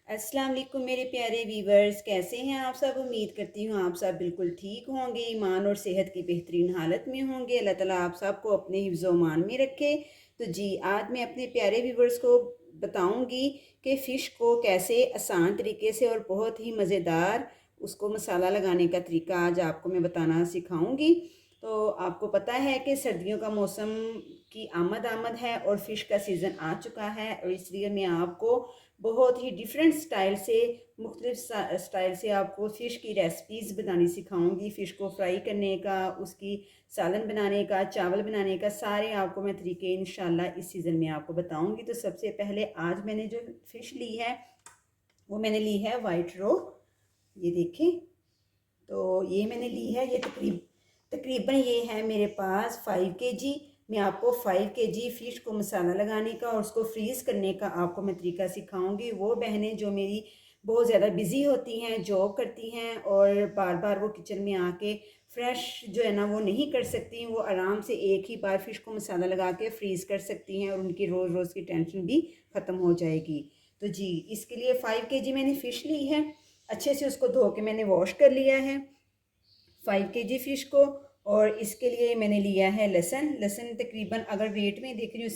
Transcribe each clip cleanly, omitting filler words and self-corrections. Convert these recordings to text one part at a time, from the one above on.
अस्सलाम वालेकुम मेरे प्यारे वीवर्स, कैसे हैं आप सब। उम्मीद करती हूँ आप सब बिल्कुल ठीक होंगे, ईमान और सेहत की बेहतरीन हालत में होंगे। अल्लाह ताला आप सबको अपने हिफ्ज़ व मान में रखे। तो जी, आज मैं अपने प्यारे वीवर्स को बताऊंगी कि फ़िश को कैसे आसान तरीके से और बहुत ही मज़ेदार उसको मसाला लगाने का तरीका आज आपको मैं बताना सिखाऊंगी। तो आपको पता है कि सर्दियों का मौसम की आमद आमद है और फ़िश का सीज़न आ चुका है, और इसलिए मैं आपको बहुत ही डिफरेंट स्टाइल से, मुख्तलिफ स्टाइल से आपको फ़िश की रेसिपीज़ बनानी सिखाऊंगी। फ़िश को फ्राई करने का, उसकी सालन बनाने का, चावल बनाने का, सारे आपको मैं तरीके इंशाल्लाह इस सीज़न में आपको बताऊंगी। तो सबसे पहले आज मैंने जो फ़िश ली है वो मैंने ली है वाइट रो। ये देखें, तो ये मैंने ली है, ये तकरीबन ये है मेरे पास 5 kg। मैं आपको 5 kg फ़िश को मसाला लगाने का और उसको फ्रीज़ करने का आपको मैं तरीका सिखाऊंगी। वो बहनें जो मेरी बहुत ज़्यादा बिज़ी होती हैं, जॉब करती हैं और बार बार वो किचन में आके फ्रेश जो है ना वो नहीं कर सकती, वो आराम से एक ही बार फ़िश को मसाला लगा के फ्रीज़ कर सकती हैं और उनकी रोज़ रोज़ की टेंशन भी ख़त्म हो जाएगी। तो जी, इसके लिए 5 kg मैंने फ़िश ली है। अच्छे से उसको धो के मैंने वॉश कर लिया है 5 kg फ़िश को। और इसके लिए मैंने लिया है लहसुन। लहसुन तकरीबन, अगर वेट में देख रही हूँ,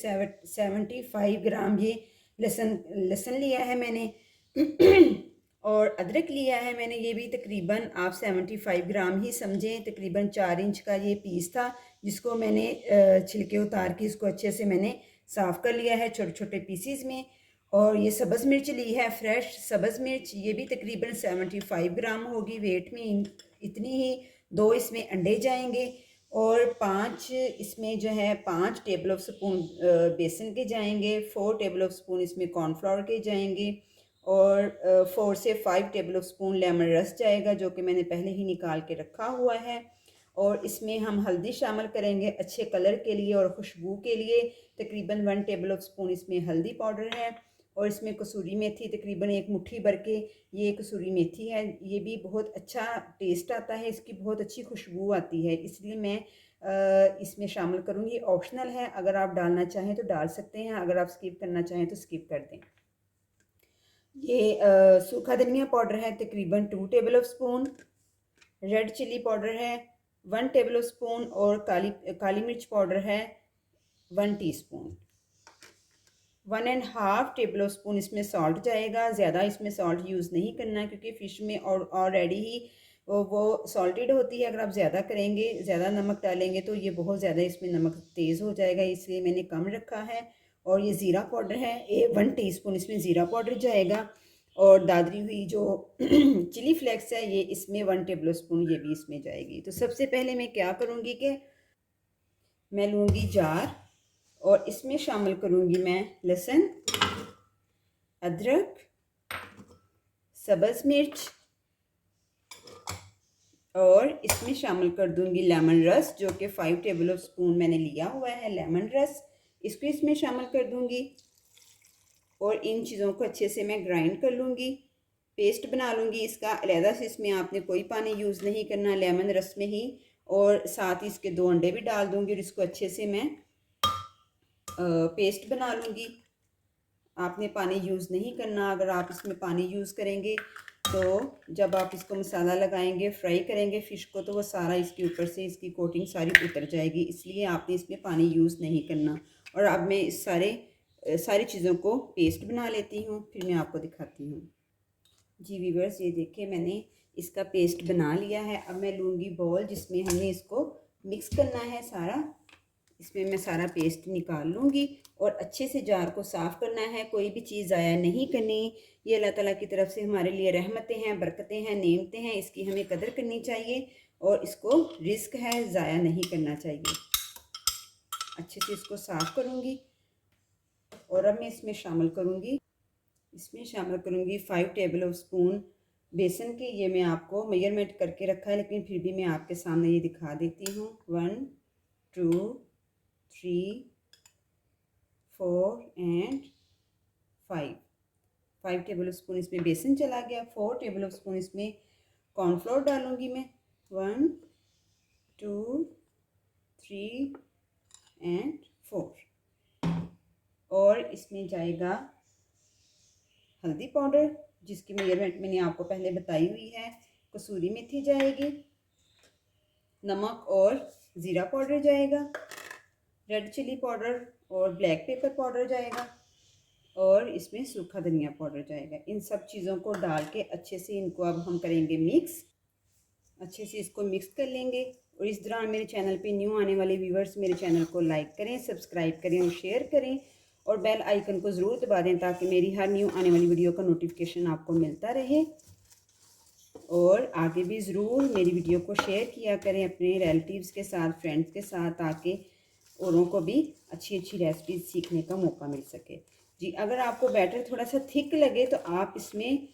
75 ग्राम ये लहसुन लहसुन लिया है मैंने। और अदरक लिया है मैंने, ये भी तकरीबन आप 75 ग्राम ही समझें। तकरीबन 4 इंच का ये पीस था, जिसको मैंने छिलके उतार के इसको अच्छे से मैंने साफ़ कर लिया है छोटे छोटे पीसीज में। और ये सब्ज़ मिर्च ली है, फ्रेश सब्ज़ मिर्च, ये भी तकरीबन 75 ग्राम होगी वेट में, इतनी ही। 2 इसमें अंडे जाएंगे और 5 इसमें जो है 5 टेबल ऑफ स्पून बेसन के जाएंगे, 4 टेबल ऑफ स्पून इसमें कॉर्नफ्लोर के जाएंगे और 4 से 5 टेबल ऑफ स्पून लेमन रस जाएगा, जो कि मैंने पहले ही निकाल के रखा हुआ है। और इसमें हम हल्दी शामिल करेंगे अच्छे कलर के लिए और खुशबू के लिए। तकरीबन 1 टेबल ऑफ स्पून इसमें हल्दी पाउडर है। और इसमें कसूरी मेथी तकरीबन 1 मुट्ठी भर के ये कसूरी मेथी है। ये भी बहुत अच्छा टेस्ट आता है, इसकी बहुत अच्छी खुशबू आती है, इसलिए मैं इसमें शामिल करूँगी। ऑप्शनल है, अगर आप डालना चाहें तो डाल सकते हैं, अगर आप स्किप करना चाहें तो स्किप कर दें। ये सूखा धनिया पाउडर है तकरीबन 2 table of spoon. Red chilli powder है 1 टेबल ऑफ स्पून। और काली काली मिर्च पाउडर है 1 टीस्पून। 1.5 टेबल ऑफ स्पून इसमें सॉल्ट जाएगा। ज़्यादा इसमें सॉल्ट यूज़ नहीं करना, क्योंकि फ़िश में और ऑलरेडी ही वो सॉल्टेड होती है। अगर आप ज़्यादा करेंगे, ज़्यादा नमक डालेंगे तो ये बहुत ज़्यादा इसमें नमक तेज़ हो जाएगा, इसलिए मैंने कम रखा है। और ये ज़ीरा पाउडर है, 1 टीस्पून इसमें ज़ीरा पाउडर जाएगा। और दादरी हुई जो चिली फ्लेक्स है, ये इसमें 1 टेबल स्पून ये भी इसमें जाएगी। तो सबसे पहले मैं क्या करूँगी कि मैं लूँगी जार और इसमें शामिल करूँगी मैं लहसुन, अदरक, सब्ज़ मिर्च, और इसमें शामिल कर दूँगी लेमन रस, जो कि 5 टेबल ऑफ स्पून मैंने लिया हुआ है लेमन रस, इसको इसमें शामिल कर दूँगी। और इन चीज़ों को अच्छे से मैं ग्राइंड कर लूँगी, पेस्ट बना लूँगी इसका। अलहदा से इसमें आपने कोई पानी यूज़ नहीं करना, लेमन रस में ही। और साथ ही इसके 2 अंडे भी डाल दूँगी और इसको अच्छे से मैं पेस्ट बना लूँगी। आपने पानी यूज़ नहीं करना। अगर आप इसमें पानी यूज़ करेंगे तो जब आप इसको मसाला लगाएंगे, फ्राई करेंगे फ़िश को, तो वो सारा इसके ऊपर से इसकी कोटिंग सारी उतर जाएगी, इसलिए आपने इसमें पानी यूज़ नहीं करना। और अब मैं इस सारी चीज़ों को पेस्ट बना लेती हूँ, फिर मैं आपको दिखाती हूँ। जी वीवर्स, ये देखिए मैंने इसका पेस्ट बना लिया है। अब मैं लूँगी बॉल जिसमें हमने इसको मिक्स करना है सारा। इसमें मैं सारा पेस्ट निकाल लूँगी और अच्छे से जार को साफ़ करना है, कोई भी चीज़ ज़ाया नहीं करनी। ये अल्लाह ताला की तरफ से हमारे लिए रहमतें हैं, बरकतें हैं, नेमतें हैं, इसकी हमें कदर करनी चाहिए और इसको रिस्क है, ज़ाया नहीं करना चाहिए। अच्छे से इसको साफ़ करूँगी और अब मैं इसमें शामिल करूँगी 5 टेबल ऑफ स्पून बेसन की। ये मैं आपको मेजरमेंट करके रखा है, लेकिन फिर भी मैं आपके सामने ये दिखा देती हूँ। 1 2 3 4 एंड 5 टेबल स्पून इसमें बेसन चला गया। 4 टेबल स्पून इसमें कॉर्नफ्लोर डालूंगी मैं। 1 2 3 एंड 4। और इसमें जाएगा हल्दी पाउडर जिसकी मेजरमेंट मैंने आपको पहले बताई हुई है। कसूरी मेथी जाएगी, नमक और ज़ीरा पाउडर जाएगा, रेड चिली पाउडर और ब्लैक पेपर पाउडर जाएगा, और इसमें सूखा धनिया पाउडर जाएगा। इन सब चीज़ों को डाल के अच्छे से इनको अब हम करेंगे मिक्स। अच्छे से इसको मिक्स कर लेंगे। और इस दौरान मेरे चैनल पे न्यू आने वाले व्यूवर्स मेरे चैनल को लाइक करें, सब्सक्राइब करें और शेयर करें, और बेल आइकन को ज़रूर दबा दें ताकि मेरी हर न्यू आने वाली वीडियो का नोटिफिकेशन आपको मिलता रहे। और आगे भी ज़रूर मेरी वीडियो को शेयर किया करें अपने रिलेटिव्स के साथ, फ्रेंड्स के साथ, ताकि औरों को भी अच्छी अच्छी रेसिपीज सीखने का मौका मिल सके। जी, अगर आपको बैटर थोड़ा सा थिक लगे तो आप इसमें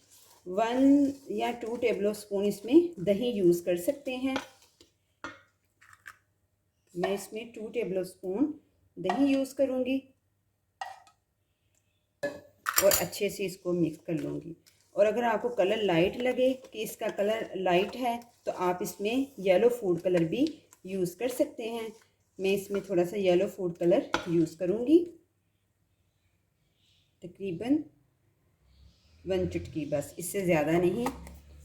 1 या 2 टेबल स्पून इसमें दही यूज़ कर सकते हैं। मैं इसमें 2 टेबल स्पून दही यूज़ करूँगी और अच्छे से इसको मिक्स कर लूँगी। और अगर आपको कलर लाइट लगे कि इसका कलर लाइट है तो आप इसमें येलो फूड कलर भी यूज़ कर सकते हैं। मैं इसमें थोड़ा सा येलो फूड कलर यूज़ करूँगी, तकरीबन 1 चुटकी, बस इससे ज़्यादा नहीं।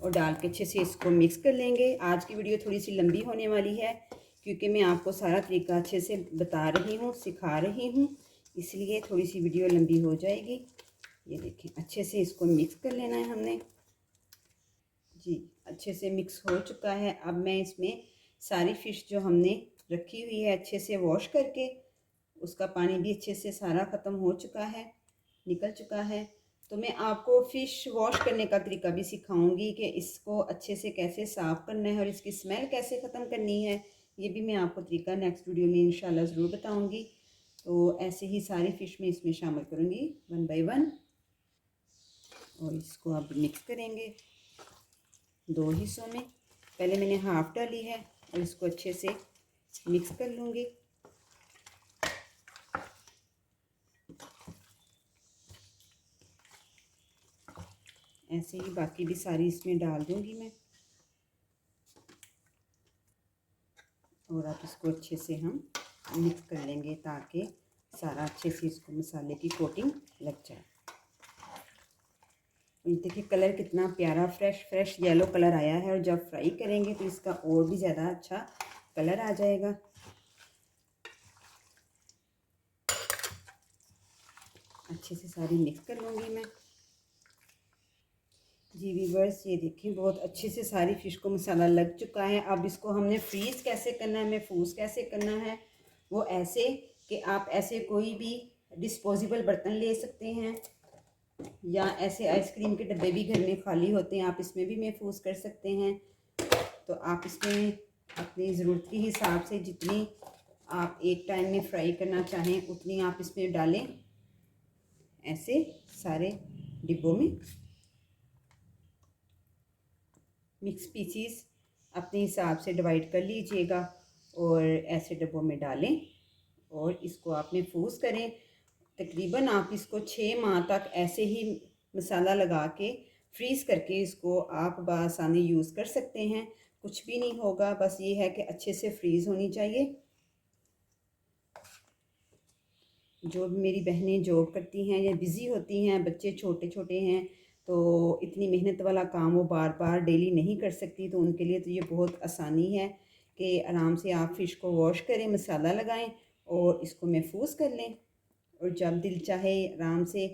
और डाल के अच्छे से इसको मिक्स कर लेंगे। आज की वीडियो थोड़ी सी लंबी होने वाली है क्योंकि मैं आपको सारा तरीका अच्छे से बता रही हूँ, सिखा रही हूँ, इसलिए थोड़ी सी वीडियो लंबी हो जाएगी। ये देखें, अच्छे से इसको मिक्स कर लेना है हमने। जी, अच्छे से मिक्स हो चुका है। अब मैं इसमें सारी फ़िश जो हमने रखी हुई है अच्छे से वॉश करके, उसका पानी भी अच्छे से सारा ख़त्म हो चुका है, निकल चुका है। तो मैं आपको फ़िश वॉश करने का तरीका भी सिखाऊंगी कि इसको अच्छे से कैसे साफ़ करना है और इसकी स्मेल कैसे ख़त्म करनी है। ये भी मैं आपको तरीका नेक्स्ट वीडियो में इंशाल्लाह ज़रूर बताऊंगी। तो ऐसे ही सारी फ़िश में इसमें शामिल करूँगी 1 बाय 1, और इसको अब मिक्स करेंगे 2 हिस्सों में। पहले मैंने हाफ़ डाली है और इसको अच्छे से मिक्स कर लूँगी। ऐसे ही बाकी भी सारी इसमें डाल दूँगी मैं, और अब इसको अच्छे से हम मिक्स कर लेंगे ताकि सारा अच्छे से इसको मसाले की कोटिंग लग जाए। ये देखिए कलर कितना प्यारा फ्रेश येलो कलर आया है, और जब फ्राई करेंगे तो इसका और भी ज़्यादा अच्छा कलर आ जाएगा। अच्छे से सारी मिक्स कर लूँगी मैं। जी व्यूअर्स, ये देखिए बहुत अच्छे से सारी फ़िश को मसाला लग चुका है। अब इसको हमने फ्रीज़ कैसे करना है, महफूज कैसे करना है, वो ऐसे कि आप ऐसे कोई भी डिस्पोजेबल बर्तन ले सकते हैं, या ऐसे आइसक्रीम के डब्बे भी घर में खाली होते हैं, आप इसमें भी महफूज कर सकते हैं। तो आप इसमें अपनी ज़रूरत के हिसाब से जितनी आप एक टाइम में फ्राई करना चाहें उतनी आप इसमें डालें। ऐसे सारे डिब्बों में मिक्स पीसीस अपने हिसाब से डिवाइड कर लीजिएगा और ऐसे डब्बों में डालें, और इसको आप महफूज करें। तकरीबन आप इसको 6 माह तक ऐसे ही मसाला लगा के फ्रीज़ करके इसको आप बआसानी यूज़ कर सकते हैं। कुछ भी नहीं होगा, बस ये है कि अच्छे से फ्रीज़ होनी चाहिए। जो मेरी बहनें जॉब करती हैं या बिज़ी होती हैं, बच्चे छोटे छोटे हैं, तो इतनी मेहनत वाला काम वो बार बार डेली नहीं कर सकती, तो उनके लिए तो ये बहुत आसानी है कि आराम से आप फ़िश को वॉश करें, मसाला लगाएं और इसको महफूज कर लें, और जब दिल चाहे आराम से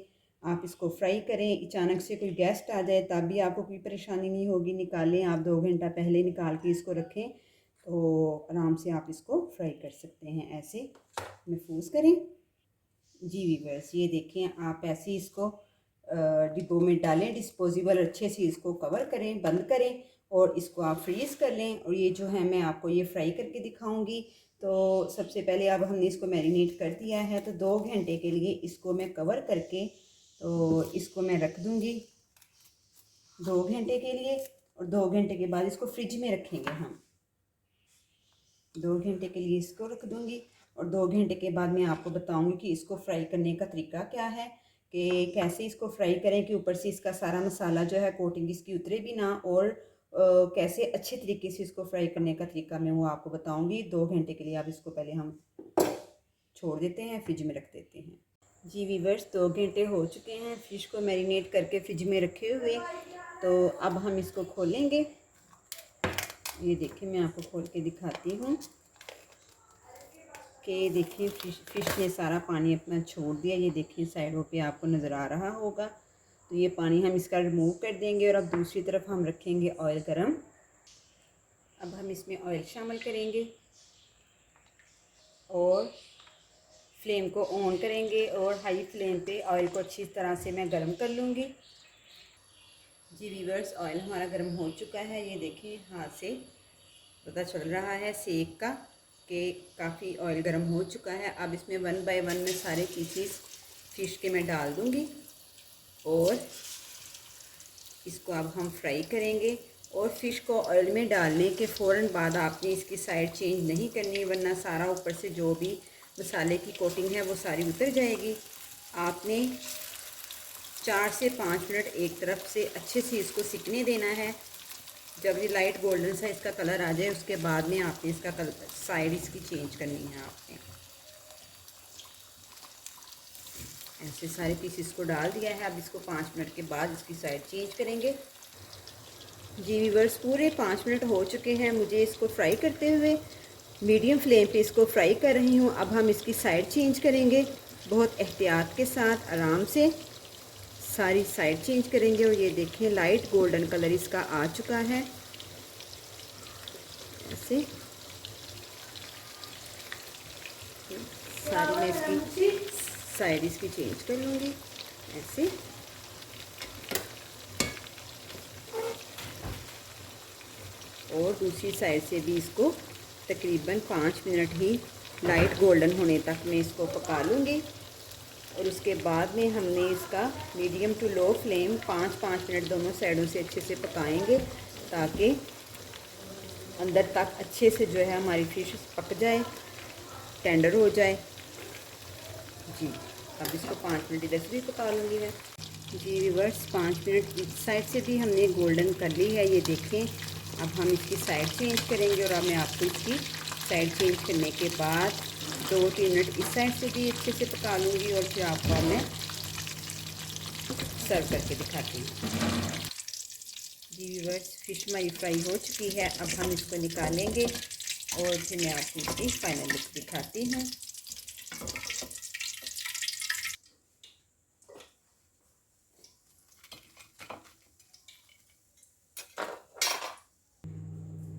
आप इसको फ्राई करें। अचानक से कोई गेस्ट आ जाए तब भी आपको कोई परेशानी नहीं होगी। निकालें आप 2 घंटा पहले निकाल के इसको रखें तो आराम से आप इसको फ्राई कर सकते हैं। ऐसे महफूज करें। जी वीवर्स, ये देखें आप ऐसे ही इसको डिब्बों में डालें डिस्पोजेबल, अच्छे से इसको कवर करें, बंद करें, और इसको आप फ्रीज़ कर लें। और ये जो है मैं आपको ये फ्राई करके दिखाऊंगी। तो सबसे पहले अब हमने इसको मैरिनेट कर दिया है, तो 2 घंटे के लिए इसको मैं कवर करके तो इसको मैं रख दूँगी 2 घंटे के लिए, और 2 घंटे के बाद इसको फ्रिज में रखेंगे हम। 2 घंटे के लिए इसको रख दूँगी, और 2 घंटे के बाद मैं आपको बताऊँगी कि इसको फ्राई करने का तरीका क्या है, कि कैसे इसको फ्राई करें कि ऊपर से इसका सारा मसाला जो है कोटिंग इसकी उतरे भी ना, और कैसे अच्छे तरीके से इसको फ्राई करने का तरीका मैं वो आपको बताऊँगी। 2 घंटे के लिए आप इसको पहले हम छोड़ देते हैं, फ्रिज में रख देते हैं। जी वीवर्स, 2 घंटे हो चुके हैं फ़िश को मैरिनेट करके फ्रिज में रखे हुए। तो अब हम इसको खोलेंगे। ये देखिए, मैं आपको खोल के दिखाती हूँ कि देखिए फ़िश ने सारा पानी अपना छोड़ दिया। ये देखिए साइडों पे आपको नज़र आ रहा होगा। तो ये पानी हम इसका रिमूव कर देंगे और अब दूसरी तरफ हम रखेंगे ऑयल गरम। अब हम इसमें ऑयल शामिल करेंगे और फ्लेम को ऑन करेंगे और हाई फ्लेम पे ऑयल को अच्छी तरह से मैं गर्म कर लूँगी। जी वीवर्स, ऑयल हमारा गर्म हो चुका है। ये देखिए हाथ से पता चल रहा है सेक का कि काफ़ी ऑयल गर्म हो चुका है। अब इसमें 1 बाय 1 में सारे पीसेस फ़िश के मैं डाल दूँगी और इसको अब हम फ्राई करेंगे। और फ़िश को ऑयल में डालने के फ़ौरन बाद आपने इसकी साइड चेंज नहीं करनी, वरना सारा ऊपर से जो भी मसाले की कोटिंग है वो सारी उतर जाएगी। आपने 4 से 5 मिनट एक तरफ से अच्छे से इसको सिकने देना है। जब ये लाइट गोल्डन सा इसका कलर आ जाए उसके बाद में आपने इसका साइड इसकी चेंज करनी है। आपने ऐसे सारे पीसेस को डाल दिया है। अब इसको 5 मिनट के बाद इसकी साइड चेंज करेंगे। जी वीवर्स, पूरे 5 मिनट हो चुके हैं मुझे इसको फ्राई करते हुए। मीडियम फ्लेम पे इसको फ्राई कर रही हूँ। अब हम इसकी साइड चेंज करेंगे, बहुत एहतियात के साथ आराम से सारी साइड चेंज करेंगे। और ये देखें लाइट गोल्डन कलर इसका आ चुका है। ऐसे सारी मैं इसकी साइड इसकी चेंज कर लूँगी ऐसे। और दूसरी साइड से भी इसको तकरीबन 5 मिनट ही लाइट गोल्डन होने तक मैं इसको पका लूँगी। और उसके बाद में हमने इसका medium to low flame 5-5 minute दोनों साइडों से अच्छे से पकाएंगे ताकि अंदर तक अच्छे से जो है हमारी फ़िश पक जाए, टेंडर हो जाए। जी, अब इसको 5 मिनट इधर से भी पका लूँगी मैं। जी रिवर्स, 5 मिनट इस साइड से भी हमने गोल्डन कर ली है। ये देखें, अब हम इसकी साइड चेंज करेंगे और अब मैं आपको इसकी साइड चेंज करने के बाद 2-3 मिनट इस साइड से भी अच्छे से पका लूँगी और फिर आपको मैं सर्व करके दिखाती हूँ। जी व्यूअर्स, फ़िश हमारी फ्राई हो चुकी है। अब हम इसको निकालेंगे और फिर मैं आपको इसकी फाइनल लुक दिखाती हूँ।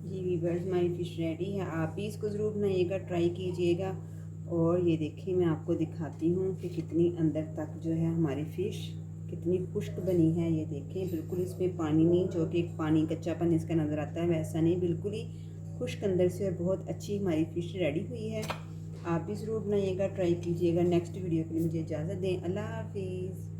जी व्यूअर्स, हमारी फ़िश रेडी है। आप भी इसको ज़रूर बनाइएगा, ट्राई कीजिएगा। और ये देखिए, मैं आपको दिखाती हूँ कि कितनी अंदर तक जो है हमारी फ़िश कितनी खुश्क बनी है। ये देखें, बिल्कुल इसमें पानी नहीं, जो कि पानी कच्चापन इसका नज़र आता है वैसा नहीं, बिल्कुल ही खुश्क अंदर से और बहुत अच्छी हमारी फ़िश रेडी हुई है। आप भी ज़रूर बनाइएगा, ट्राई कीजिएगा। नेक्स्ट वीडियो के लिए मुझे इजाज़त दें। अल्लाह हाफिज़।